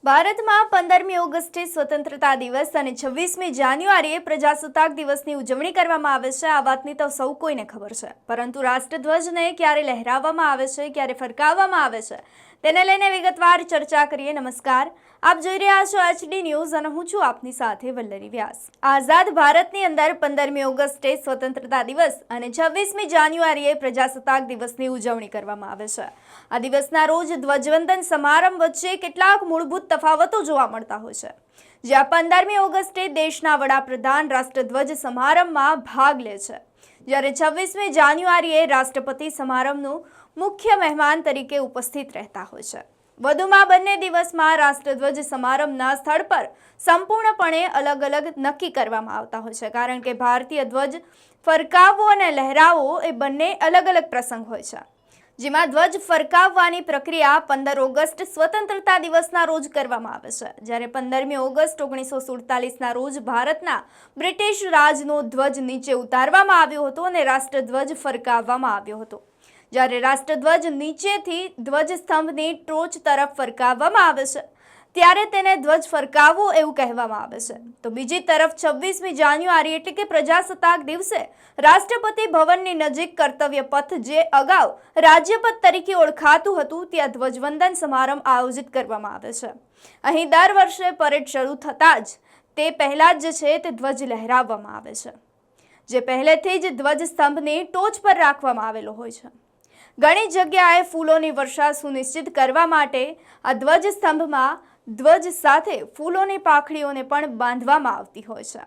ભારતમાં 15મી ઓગસ્ટે સ્વતંત્રતા દિવસ અને 26મી જાન્યુઆરીએ પ્રજાસત્તાક દિવસની ઉજવણી કરવામાં આવે છે। આ વાતની તો સૌ કોઈને ખબર છે, પરંતુ રાષ્ટ્રધ્વજને ક્યારે લહેરાવવામાં આવે છે, ક્યારે ફરકાવવામાં આવે છે, તેને લઈને વિગતવાર ચર્ચા કરીએ। નમસ્કાર, આપ જોઈ રહ્યા છો HD ન્યૂઝ અને હું છું આપની સાથે વલ્લરી વ્યાસ। આઝાદ ભારતની અંદર 15મી ઓગસ્ટે સ્વતંત્રતા દિવસ અને 26મી જાન્યુઆરીએ પ્રજાસત્તાક દિવસની ઉજવણી કરવામાં આવે છે। આ દિવસના રોજ ધ્વજવંદન સમારંભ વચ્ચે કેટલાક મૂળભૂત તફાવતો જોવા મળતા હોય છે। જ્યાં 15મી ઓગસ્ટે દેશના વડાપ્રધાન રાષ્ટ્રધ્વજ સમારંભમાં ભાગ લે છે, જ્યારે 26મી જાન્યુઆરીએ રાષ્ટ્રપતિ સમારંભનું મુખ્ય મહેમાન તરીકે ઉપસ્થિત રહેતા હોય છે। વધુમાં બંને દિવસમાં રાષ્ટ્રધ્વજ સમારંભના સ્થળ પર સંપૂર્ણપણે અલગ અલગ નક્કી કરવામાં આવતા હોય છે, કારણ કે ભારતીય ધ્વજ ફરકાવવો અને લહેરાવવો એ બંને અલગ અલગ પ્રસંગ હોય છે, જેમાં ધ્વજ ફરકાવવાની પ્રક્રિયા 15 ઓગસ્ટ સ્વતંત્રતા દિવસના રોજ કરવામાં આવે છે, જ્યારે 15મી ઓગસ્ટ 1947ના રોજ ભારતના બ્રિટિશ રાજનો ધ્વજ નીચે ઉતારવામાં આવ્યો હતો અને રાષ્ટ્રધ્વજ ફરકાવવામાં આવ્યો હતો। જ્યારે રાષ્ટ્રધ્વજ નીચેથી ધ્વજસ્તંભની ટોચ તરફ ફરકાવવામાં આવે છે, ત્યારે તેને ધ્વજ ફરકાવવો એવું કહેવામાં આવે છે। તો બીજી તરફ 26મી જાન્યુઆરી એટલે કે પ્રજાસત્તાક દિવસે રાષ્ટ્રપતિ ભવનની નજીક કર્તવ્ય પથ, જે અગાઉ રાજ્યપથ તરીકે ઓળખાતું હતું, ત્યાં ધ્વજવંદન સમારંભ આયોજિત કરવામાં આવે છે। અહીં દર વર્ષે પરેડ શરૂ થતાં જ તે પહેલા જ છે તે ધ્વજ લહેરાવવામાં આવે છે, જે પહેલેથી જ ધ્વજસ્તંભની ટોચ પર રાખવામાં આવેલો હોય છે। ઘણી જગ્યાએ ફૂલોની વર્ષા સુનિશ્ચિત કરવા માટે આ ધ્વજસ્તંભમાં ધ્વજ સાથે ફૂલોની પાંખડીઓને પણ બાંધવામાં આવતી હોય છે।